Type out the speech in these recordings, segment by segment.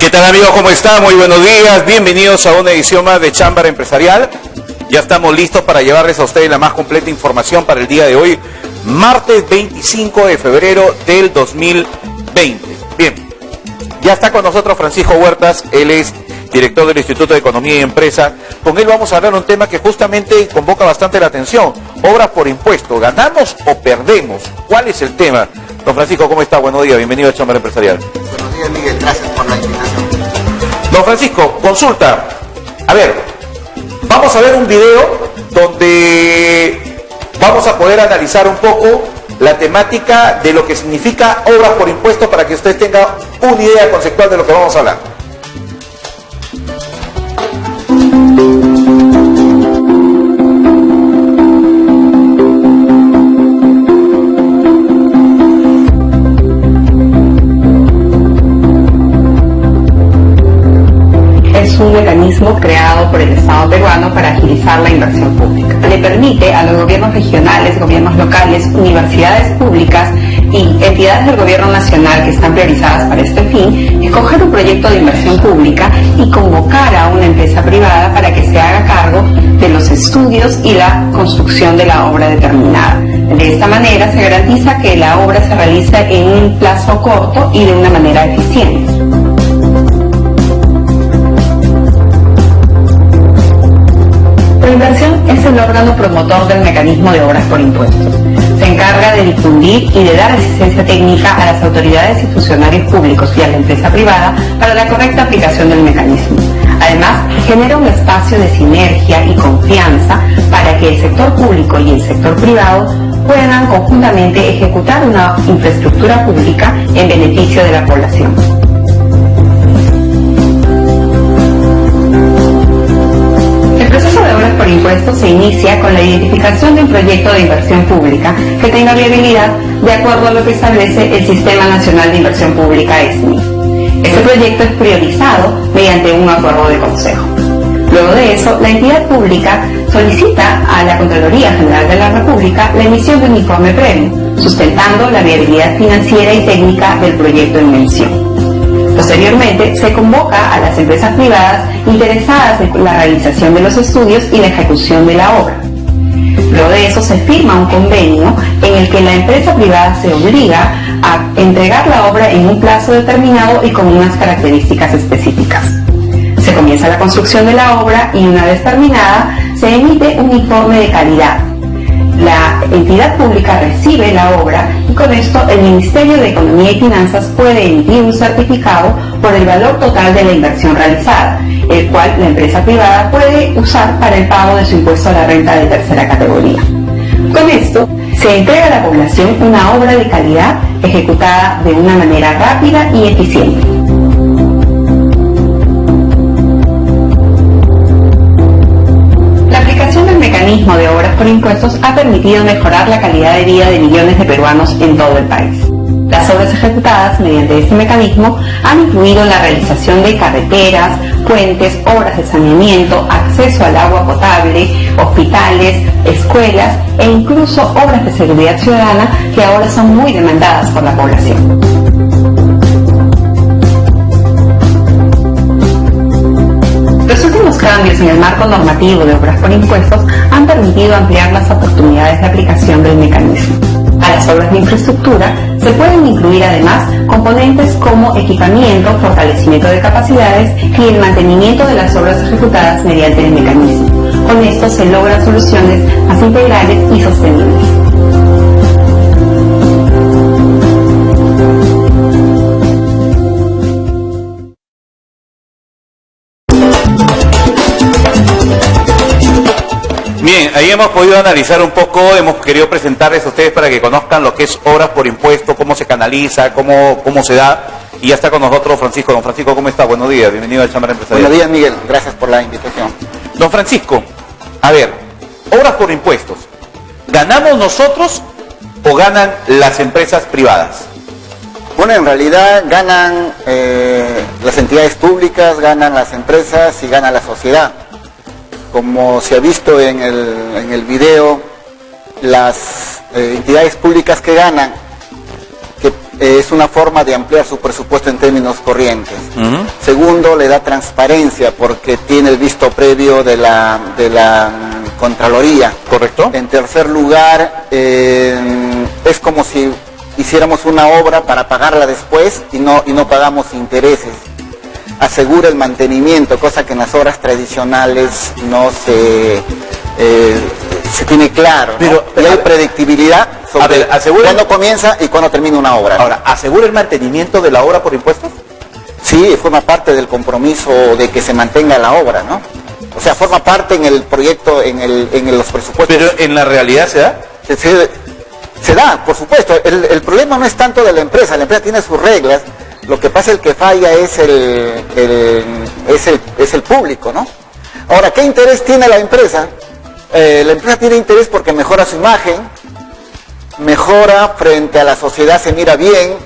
¿Qué tal, amigos? ¿Cómo están? Muy buenos días. Bienvenidos a una edición más de Chámbara Empresarial. Ya estamos listos para llevarles a ustedes la más completa información para el día de hoy, martes 25 de febrero del 2020. Bien, ya está con nosotros Francisco Huertas, él es director del Instituto de Economía y Empresa. Con él vamos a hablar de un tema que justamente convoca bastante la atención: obras por impuesto, ¿ganamos o perdemos? ¿Cuál es el tema? Don Francisco, ¿cómo está? Buenos días, bienvenido a Chámbara Empresarial. Buenos días, Miguel, gracias por la invitación. Don Francisco, consulta. A ver, vamos a ver un video donde vamos a poder analizar un poco la temática de lo que significa obras por impuesto para que usted tenga una idea conceptual de lo que vamos a hablar. Es un mecanismo creado por el Estado peruano para agilizar la inversión pública. Le permite a los gobiernos regionales, gobiernos locales, universidades públicas y entidades del gobierno nacional que están priorizadas para este fin, escoger un proyecto de inversión pública y convocar a una empresa privada para que se haga cargo de los estudios y la construcción de la obra determinada. De esta manera se garantiza que la obra se realiza en un plazo corto y de una manera eficiente. La inversión es el órgano promotor del mecanismo de obras por impuestos. Se encarga de difundir y de dar asistencia técnica a las autoridades y funcionarios públicos y a la empresa privada para la correcta aplicación del mecanismo. Además, genera un espacio de sinergia y confianza para que el sector público y el sector privado puedan conjuntamente ejecutar una infraestructura pública en beneficio de la población. El proceso de obras por impuestos se inicia con la identificación de un proyecto de inversión pública que tenga viabilidad de acuerdo a lo que establece el Sistema Nacional de Inversión Pública SNI. Este proyecto es priorizado mediante un acuerdo de consejo. Luego de eso, la entidad pública solicita a la Contraloría General de la República la emisión de un informe previo, sustentando la viabilidad financiera y técnica del proyecto en mención. Posteriormente, se convoca a las empresas privadas interesadas en la realización de los estudios y la ejecución de la obra. Luego de eso, se firma un convenio en el que la empresa privada se obliga a entregar la obra en un plazo determinado y con unas características específicas. Se comienza la construcción de la obra y, una vez terminada, se emite un informe de calidad. La entidad pública recibe la obra y con esto el Ministerio de Economía y Finanzas puede emitir un certificado por el valor total de la inversión realizada, el cual la empresa privada puede usar para el pago de su impuesto a la renta de tercera categoría. Con esto se entrega a la población una obra de calidad ejecutada de una manera rápida y eficiente. La aplicación del mecanismo de obras por impuestos ha permitido mejorar la calidad de vida de millones de peruanos en todo el país. Las obras ejecutadas mediante este mecanismo han incluido la realización de carreteras, puentes, obras de saneamiento, acceso al agua potable, hospitales, escuelas e incluso obras de seguridad ciudadana que ahora son muy demandadas por la población. Los últimos cambios en el marco normativo de obras por impuestos han permitido ampliar las oportunidades de aplicación del mecanismo. A las obras de infraestructura se pueden incluir además componentes como equipamiento, fortalecimiento de capacidades y el mantenimiento de las obras ejecutadas mediante el mecanismo. Con esto se logran soluciones más integrales y sostenibles. Bien, ahí hemos podido analizar un poco, hemos querido presentarles a ustedes para que conozcan lo que es obras por impuesto, cómo se canaliza, cómo se da. Y ya está con nosotros Francisco. Don Francisco, ¿cómo está? Buenos días, bienvenido a Chámbara Empresarial. Buenos días, Miguel, gracias por la invitación. Don Francisco, a ver, obras por impuestos, ¿ganamos nosotros o ganan las empresas privadas? Bueno, en realidad ganan las entidades públicas, ganan las empresas y gana la sociedad. Como se ha visto en el video, las entidades públicas que ganan, que es una forma de ampliar su presupuesto en términos corrientes. Segundo, le da transparencia porque tiene el visto previo de la Contraloría. Correcto. En tercer lugar, es como si hiciéramos una obra para pagarla después y no pagamos intereses. Asegura el mantenimiento, cosa que en las obras tradicionales no se tiene claro, ¿no? Pero hay predictibilidad sobre cuándo comienza y cuándo termina una obra, ¿no? Ahora, ¿asegura el mantenimiento de la obra por impuestos? Sí, forma parte del compromiso de que se mantenga la obra, ¿no? O sea, forma parte en el proyecto, en los presupuestos. ¿Pero en la realidad se da? Se da, por supuesto. El problema no es tanto de la empresa tiene sus reglas. Lo que pasa, el que falla es el público, ¿no? Ahora, ¿qué interés tiene la empresa? La empresa tiene interés porque mejora su imagen, mejora frente a la sociedad, se mira bien,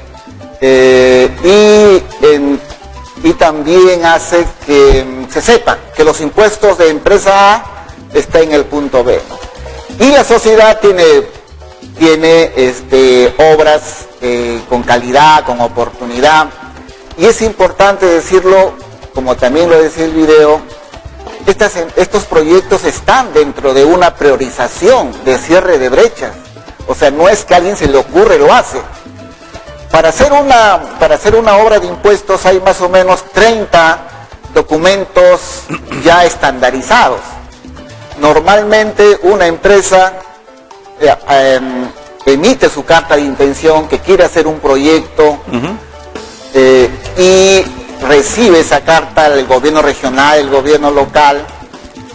y también hace que se sepa que los impuestos de empresa A están en el punto B, ¿no? Y la sociedad tiene obras con calidad, con oportunidad, y es importante decirlo, como también lo decía el video, estos proyectos están dentro de una priorización de cierre de brechas. O sea, no es que a alguien se le ocurre, lo hace. Para hacer una obra de impuestos hay más o menos 30 documentos ya estandarizados. Normalmente una empresa emite su carta de intención que quiere hacer un proyecto, y recibe esa carta del gobierno regional, el gobierno local,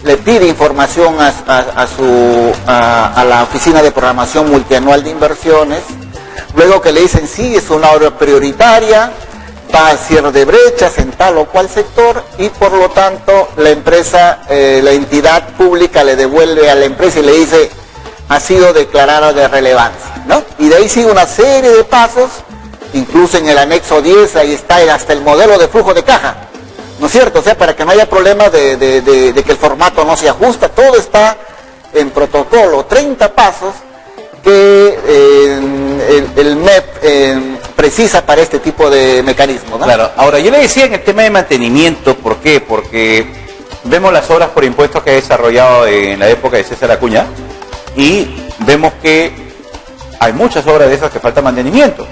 le pide información a la Oficina de Programación Multianual de Inversiones, luego que le dicen sí, es una obra prioritaria, va a cierre de brechas en tal o cual sector, y por lo tanto la empresa, la entidad pública le devuelve a la empresa y le dice ha sido declarada de relevancia, ¿no? Y de ahí sigue una serie de pasos. Incluso en el anexo 10 ahí está hasta el modelo de flujo de caja, ¿no es cierto? O sea, para que no haya problema de que el formato no se ajusta, todo está en protocolo, 30 pasos que el MEP precisa para este tipo de mecanismos, ¿no? Claro. Ahora, yo le decía en el tema de mantenimiento, ¿por qué? Porque vemos las obras por impuestos que ha desarrollado en la época de César Acuña y vemos que hay muchas obras de esas que falta mantenimiento.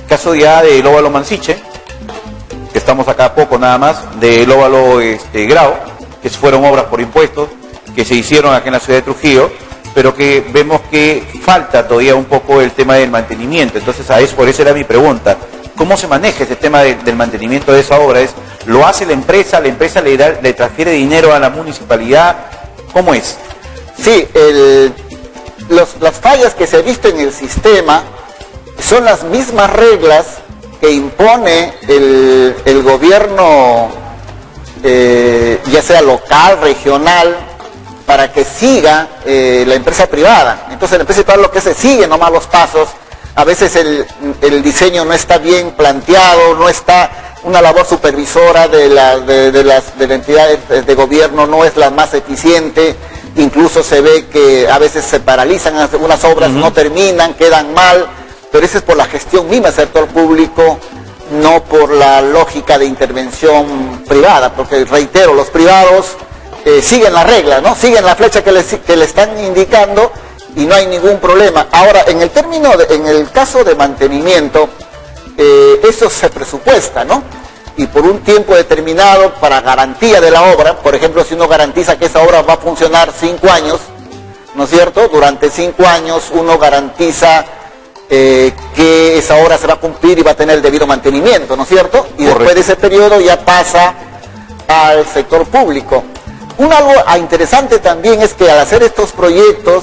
Caso ya de Óvalo Mansiche, que estamos acá a poco nada más, de Óvalo Grau, que fueron obras por impuestos, que se hicieron aquí en la ciudad de Trujillo, pero que vemos que falta todavía un poco el tema del mantenimiento. Entonces, por eso era mi pregunta. ¿Cómo se maneja ese tema del mantenimiento de esa obra? ¿Lo hace la empresa le transfiere dinero a la municipalidad? ¿Cómo es? Sí, las fallas que se ha visto en el sistema son las mismas reglas que impone el gobierno, ya sea local, regional, para que siga la empresa privada. Entonces la empresa privada lo que se sigue nomás los pasos. A veces el diseño no está bien planteado, no está una labor supervisora de las entidades de gobierno, no es la más eficiente. Incluso se ve que a veces se paralizan algunas obras, no terminan, quedan mal. Pero eso es por la gestión misma del sector público, no por la lógica de intervención privada, porque reitero, los privados siguen la regla, ¿no? Siguen la flecha que le están indicando y no hay ningún problema. Ahora, en el caso de mantenimiento, eso se presupuesta, ¿no? Y por un tiempo determinado, para garantía de la obra, por ejemplo, si uno garantiza que esa obra va a funcionar 5 años, ¿no es cierto? Durante 5 años uno garantiza que esa obra se va a cumplir y va a tener el debido mantenimiento, ¿no es cierto? Y después de ese periodo ya pasa al sector público. Algo interesante también es que al hacer estos proyectos,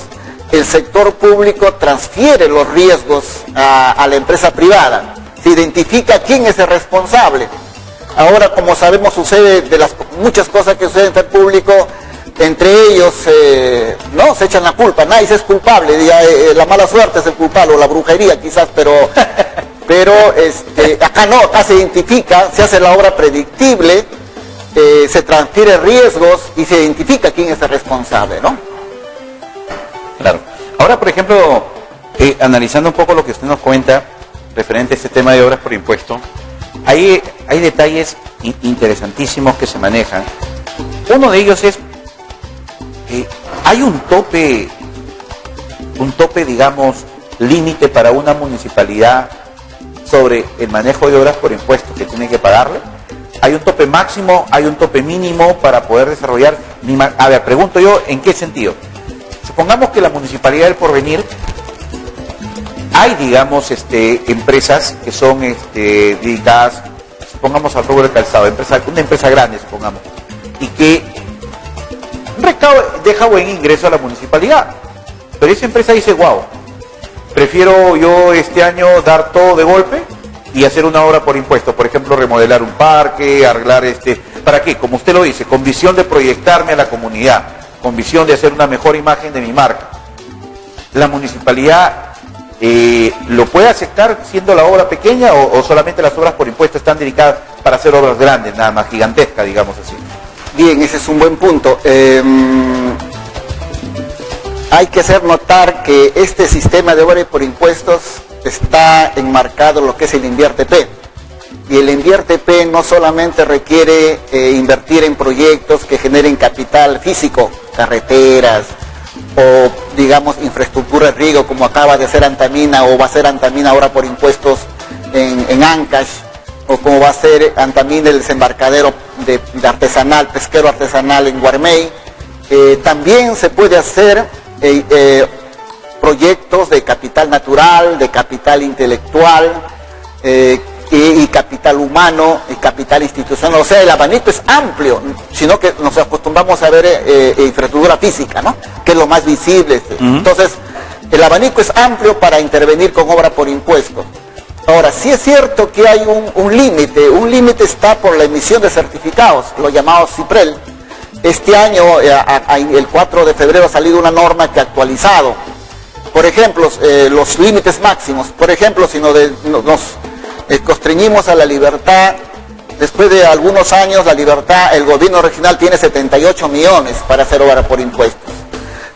el sector público transfiere los riesgos a la empresa privada. Se identifica quién es el responsable. Ahora, como sabemos, sucede de las muchas cosas que suceden en el público, entre ellos no se echan la culpa, nadie es culpable, la mala suerte es el culpable, o la brujería quizás, pero acá no, acá se identifica, se hace la obra predictible, se transfiere riesgos y se identifica quién es el responsable, ¿no? Claro. Ahora, por ejemplo, analizando un poco lo que usted nos cuenta, referente a este tema de obras por impuesto, hay detalles interesantísimos que se manejan. Uno de ellos es que hay un tope, digamos, límite para una municipalidad sobre el manejo de obras por impuestos que tiene que pagarle. Hay un tope máximo, hay un tope mínimo para poder desarrollar. A ver, pregunto yo, ¿en qué sentido? Supongamos que la Municipalidad del Porvenir hay, digamos, empresas que son dedicadas, supongamos al rubro del calzado, una empresa grande, supongamos, y que deja buen ingreso a la municipalidad, pero esa empresa dice, wow, prefiero yo este año dar todo de golpe y hacer una obra por impuesto, por ejemplo, remodelar un parque, arreglar ¿para qué? Como usted lo dice, con visión de proyectarme a la comunidad, con visión de hacer una mejor imagen de mi marca. La municipalidad ¿lo puede aceptar siendo la obra pequeña o solamente las obras por impuesto están dedicadas para hacer obras grandes, nada más gigantescas, digamos así? Bien, ese es un buen punto. Hay que hacer notar que este sistema de obras por impuestos está enmarcado en lo que es el INVIERTP. Y el INVIERTP no solamente requiere invertir en proyectos que generen capital físico, carreteras, o digamos infraestructura de riego como acaba de hacer Antamina o va a ser Antamina ahora por impuestos en Ancash, o como va a ser Antamina el desembarcadero de artesanal, pesquero artesanal en Guarmey. También se puede hacer proyectos de capital natural, de capital intelectual y capital humano y capital institucional. O sea, el abanico es amplio, sino que nos acostumbramos a ver infraestructura física, ¿no? Que es lo más visible. Entonces, el abanico es amplio para intervenir con obra por impuesto. Ahora, sí es cierto que hay un límite está por la emisión de certificados, los llamados CIPREL. Este año, el 4 de febrero, ha salido una norma que ha actualizado. Por ejemplo, los límites máximos. Por ejemplo, si nos constreñimos a la libertad, después de algunos años, la libertad, el gobierno regional tiene 78 millones para hacer obra por impuestos.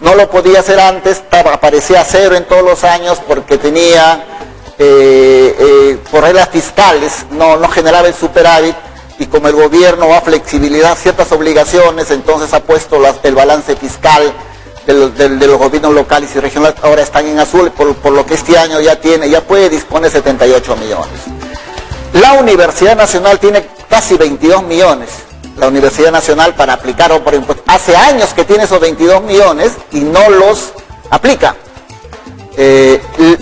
No lo podía hacer antes, aparecía cero en todos los años porque tenía, por reglas fiscales, no generaba el superávit, y como el gobierno va a flexibilizar ciertas obligaciones, entonces ha puesto el balance fiscal de los gobiernos locales y regionales, ahora están en azul, por lo que este año ya puede disponer 78 millones. La Universidad Nacional tiene casi 22 millones, la Universidad Nacional para aplicar o por impuestos. Hace años que tiene esos 22 millones y no los aplica.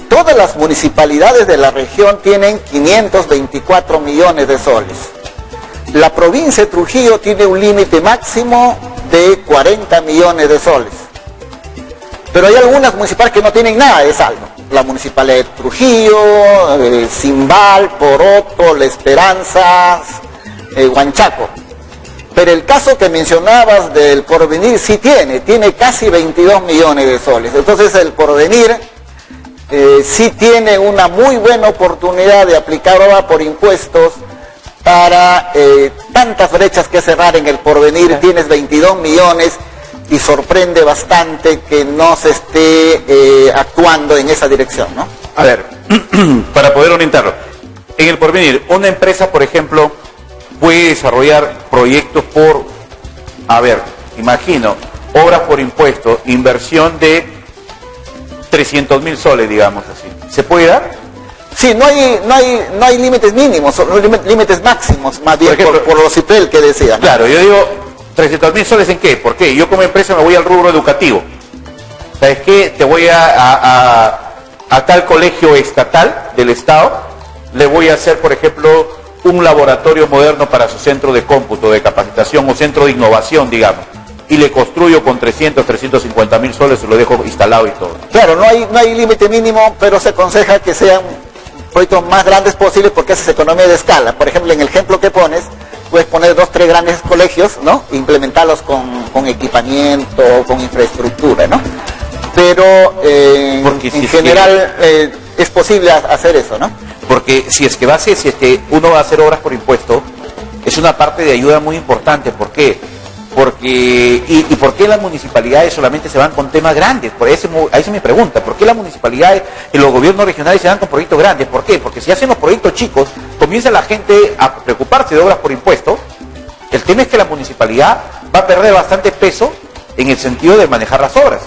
Todas las municipalidades de la región tienen 524 millones de soles. La provincia de Trujillo tiene un límite máximo de 40 millones de soles. Pero hay algunas municipalidades que no tienen nada de saldo. La municipalidad de Trujillo, Cimbal, Poroto, La Esperanza, Huanchaco. Pero el caso que mencionabas del Porvenir sí tiene casi 22 millones de soles. Entonces el Porvenir sí tiene una muy buena oportunidad de aplicar obra por impuestos para tantas brechas que cerrar en el Porvenir. Tienes 22 millones y sorprende bastante que no se esté actuando en esa dirección, ¿no? A ver, para poder orientarlo, en el Porvenir, una empresa, por ejemplo, puede desarrollar proyectos imagino, obras por impuesto, inversión de 300.000 soles, digamos así. ¿Se puede dar? Sí, no hay límites mínimos, son límites máximos, más bien por los CIPREL que decían. Claro, yo digo, 300.000 soles ¿en qué? ¿Por qué? Yo como empresa me voy al rubro educativo. ¿Sabes qué? Te voy a tal colegio estatal del Estado, le voy a hacer, por ejemplo, un laboratorio moderno para su centro de cómputo, de capacitación o centro de innovación, digamos. Y le construyo con 350.000 soles, se lo dejo instalado y todo. Claro, no hay límite mínimo, pero se aconseja que sean proyectos más grandes posibles porque esa es economía de escala. Por ejemplo, en el ejemplo que pones, puedes poner 2 o 3 grandes colegios, ¿no? Implementarlos con equipamiento, con infraestructura, ¿no? Pero en general es posible hacer eso, ¿no? Porque si es que uno va a hacer obras por impuesto, es una parte de ayuda muy importante. ¿Por qué? Porque, ¿por qué las municipalidades solamente se van con temas grandes? Por eso, esa es mi pregunta. ¿Por qué las municipalidades y los gobiernos regionales se van con proyectos grandes? ¿Por qué? Porque si hacen los proyectos chicos, comienza la gente a preocuparse de obras por impuesto. El tema es que la municipalidad va a perder bastante peso en el sentido de manejar las obras.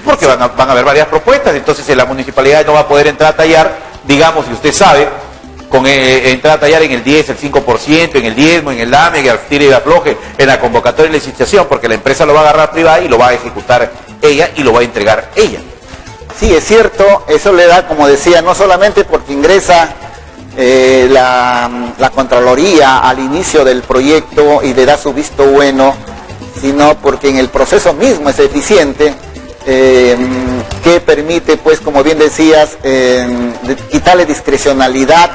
Porque van a haber varias propuestas, entonces la municipalidad no va a poder entrar a tallar, digamos, si usted sabe, con entrar a tallar en el 10, el 5%, en el diezmo, en el DAME, en el tire y afloje, en la convocatoria y licitación, porque la empresa lo va a agarrar privada y lo va a ejecutar ella y lo va a entregar ella. Sí, es cierto, eso le da, como decía, no solamente porque ingresa la Contraloría al inicio del proyecto y le da su visto bueno, sino porque en el proceso mismo es eficiente, que permite, pues, como bien decías, quitarle discrecionalidad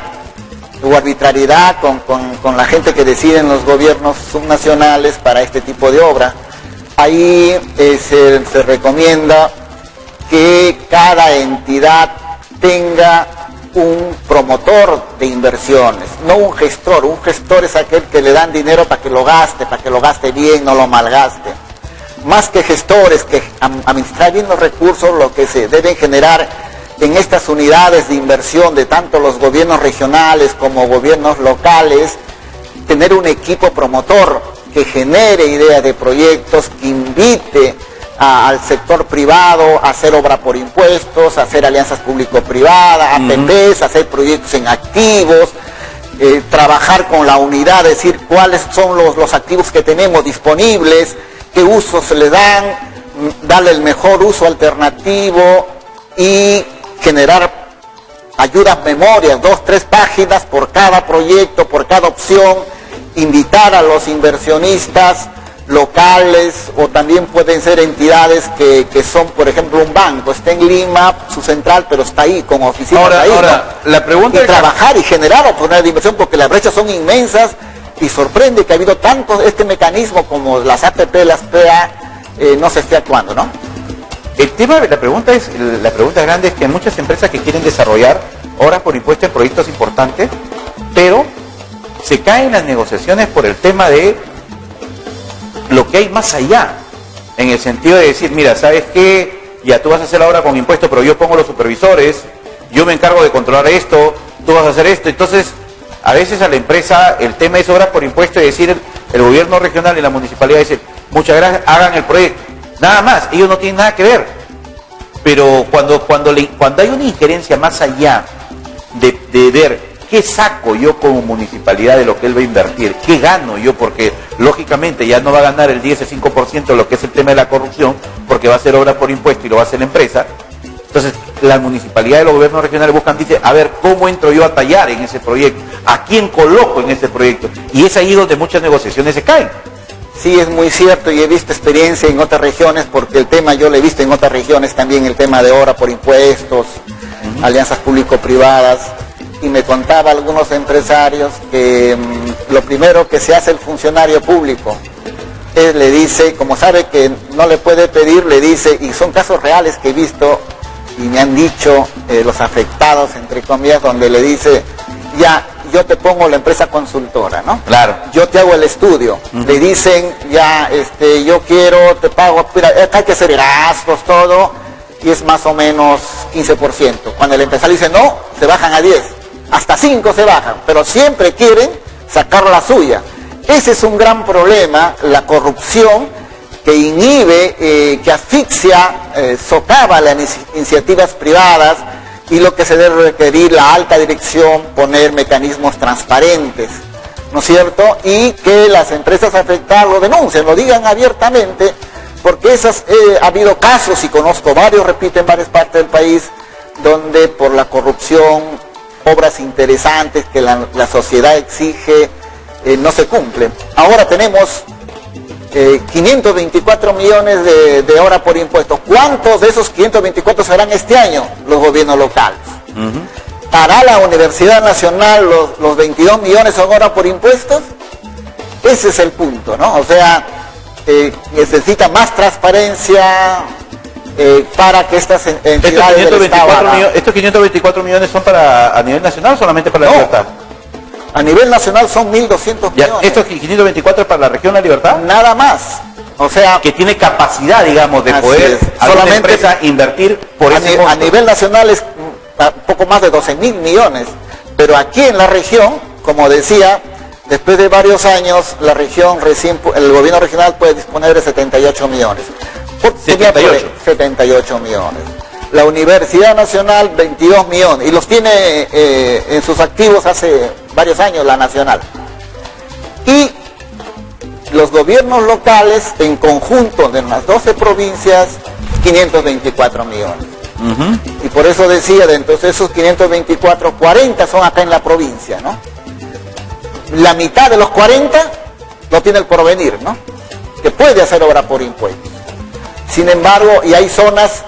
o arbitrariedad con la gente que decide en los gobiernos subnacionales para este tipo de obra. Ahí se recomienda que cada entidad tenga un promotor de inversiones, no un gestor. Un gestor es aquel que le dan dinero para que lo gaste bien, no lo malgaste. Más que gestores que administrar bien los recursos, lo que se deben generar en estas unidades de inversión de tanto los gobiernos regionales como gobiernos locales, tener un equipo promotor que genere ideas de proyectos, que invite al sector privado a hacer obra por impuestos, a hacer alianzas público-privadas, APPs, hacer proyectos en activos, trabajar con la unidad, decir cuáles son los activos que tenemos disponibles, qué usos se le dan, darle el mejor uso alternativo y generar ayudas, memorias, 2, 3 páginas por cada proyecto, por cada opción, invitar a los inversionistas locales, o también pueden ser entidades que son, por ejemplo, un banco, está en Lima, su central, pero está ahí, con oficinas ahí, ahora, ¿no? La pregunta y es trabajar y generar oportunidades de inversión, porque las brechas son inmensas, y sorprende que ha habido tanto este mecanismo como las APP, las PA, no se esté actuando, ¿no? El tema, la pregunta grande es que hay muchas empresas que quieren desarrollar obras por impuesto en proyectos importantes, pero se caen las negociaciones por el tema de lo que hay más allá, en el sentido de decir, mira, ¿sabes qué? Ya tú vas a hacer la obra con impuesto, pero yo pongo los supervisores, yo me encargo de controlar esto, tú vas a hacer esto. Entonces, a veces a la empresa el tema es obras por impuesto y decir, el gobierno regional y la municipalidad dice, muchas gracias, hagan el proyecto. Nada más, ellos no tienen nada que ver. Pero cuando hay una injerencia más allá de ver qué saco yo como municipalidad de lo que él va a invertir, qué gano yo, porque lógicamente ya no va a ganar el 10 o 5% de lo que es el tema de la corrupción, porque va a ser obra por impuesto y lo va a hacer la empresa. Entonces, la municipalidad y los gobiernos regionales buscan, dice, a ver, ¿cómo entro yo a tallar en ese proyecto? ¿A quién coloco en ese proyecto? Y es ahí donde muchas negociaciones se caen. Sí, es muy cierto, y he visto experiencia en otras regiones, porque el tema yo lo he visto en otras regiones también, el tema de obra por impuestos, alianzas público-privadas, y me contaba algunos empresarios que lo primero que se hace el funcionario público es, le dice, como sabe que no le puede pedir, le dice, y son casos reales que he visto, y me han dicho los afectados, entre comillas, donde le dice, ya, yo te pongo la empresa consultora, ¿no? Claro. Yo te hago el estudio. Le dicen, ya, yo quiero, te pago, mira, hay que hacer gastos, todo, y es más o menos 15%. Cuando el empresario dice no, se bajan a 10, hasta 5 se bajan, pero siempre quieren sacar la suya. Ese es un gran problema, la corrupción, que inhibe, que asfixia, socava las iniciativas privadas, y lo que se debe requerir la alta dirección, poner mecanismos transparentes, ¿no es cierto? Y que las empresas afectadas lo denuncien, lo digan abiertamente, porque ha habido casos, y conozco varios, repito, en varias partes del país, donde por la corrupción, obras interesantes que la sociedad exige, no se cumplen. Ahora tenemos 524 millones de obra por impuestos. ¿Cuántos de esos 524 serán este año? Los gobiernos locales. ¿Hará la Universidad Nacional los 22 millones son obra por impuestos? Ese es el punto, ¿no? O sea, necesita más transparencia para que estas entidades del Estado... ¿Estos 524 millones son a nivel nacional o solamente para la libertad? A nivel nacional son 1.200 Ya, millones. ¿esto es 524 para la región La Libertad? Nada más. O sea, Que tiene capacidad, digamos, de Así poder es. alguna Solamente empresa invertir por ese a monto. nivel nacional es un poco más de 12.000 millones. Pero aquí en la región, como decía, después de varios años, la región el gobierno regional puede disponer de 78 millones. 78 millones. La Universidad Nacional, 22 millones. Y los tiene en sus activos hace varios años la Nacional. Y los gobiernos locales, en conjunto de las 12 provincias, 524 millones. Y por eso decía, dentro de esos 524, 40 son acá en la provincia, ¿no? La mitad de los 40 lo tiene el Porvenir, ¿no? Que puede hacer obra por impuestos. Sin embargo, y hay zonas,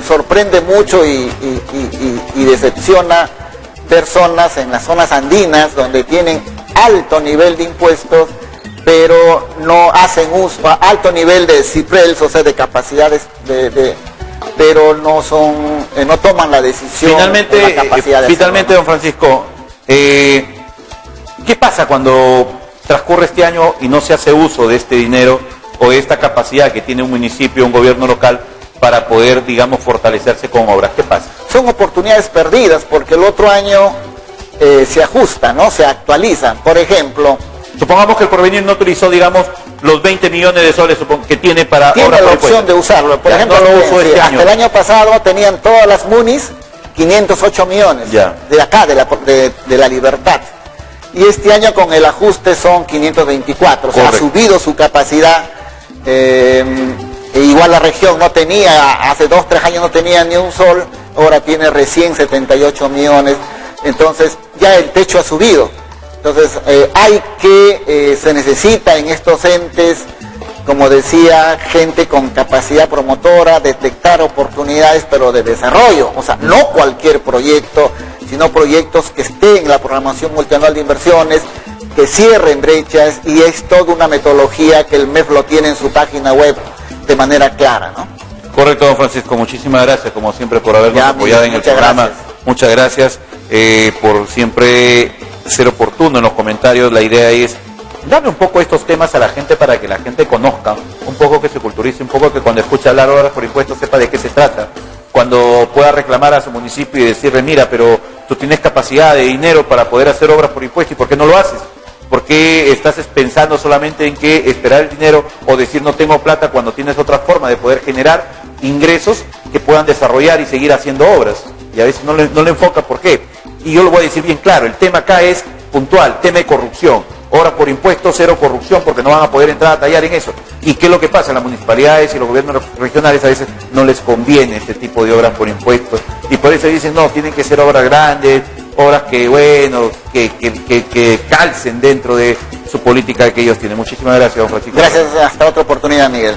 sorprende mucho y decepciona ver zonas en las zonas andinas donde tienen alto nivel de impuestos, pero no hacen uso, alto nivel de CIPRELS, o sea, de capacidades pero no toman la decisión. Finalmente, la capacidad de hacerlo, ¿no? don Francisco, ¿qué pasa cuando transcurre este año y no se hace uso de este dinero o de esta capacidad que tiene un municipio, un gobierno local para poder, digamos, fortalecerse con obras? ¿Qué pasa? Son oportunidades perdidas porque el otro año se ajustan, ¿no? Se actualizan. Por ejemplo, supongamos que el Porvenir no utilizó, digamos, los 20 millones de soles que tiene para tiene obras la por opción impuestos. de usarlo. Por Ya, ejemplo, no lo usó este hasta año. el año pasado tenían todas las MUNIs 508 millones Ya. de acá, de la Libertad. Y este año con el ajuste son 524, o sea, ha Correcto. subido su capacidad. Igual la región no tenía, hace 2-3 años no tenía ni un sol, ahora tiene recién 78 millones. Entonces ya el techo ha subido. Entonces se necesita en estos entes, como decía, gente con capacidad promotora, detectar oportunidades, pero de desarrollo. O sea, no cualquier proyecto, sino proyectos que estén en la programación multianual de inversiones, que cierren brechas, y es toda una metodología que el MEF lo tiene en su página web de manera clara, ¿no? Correcto, don Francisco, muchísimas gracias, como siempre, por habernos Ya, apoyado en el muchas programa. gracias. Muchas gracias por siempre ser oportuno en los comentarios. La idea es darle un poco estos temas a la gente para que la gente conozca, un poco que se culturice, un poco que cuando escuche hablar obras por impuestos sepa de qué se trata. Cuando pueda reclamar a su municipio y decirle, mira, pero tú tienes capacidad de dinero para poder hacer obras por impuestos, ¿y por qué no lo haces? ¿Por qué estás pensando solamente en que esperar el dinero o decir no tengo plata cuando tienes otra forma de poder generar ingresos que puedan desarrollar y seguir haciendo obras? Y a veces no le enfoca por qué. Y yo lo voy a decir bien claro, el tema acá es puntual, tema de corrupción. Obras por impuestos, cero corrupción, porque no van a poder entrar a tallar en eso. ¿Y qué es lo que pasa? Las municipalidades y los gobiernos regionales a veces no les conviene este tipo de obras por impuestos. Y por eso dicen, no, tienen que ser obras grandes, obras que, bueno, que calcen dentro de su política que ellos tienen. Muchísimas gracias, don Francisco. Gracias, hasta otra oportunidad, Miguel.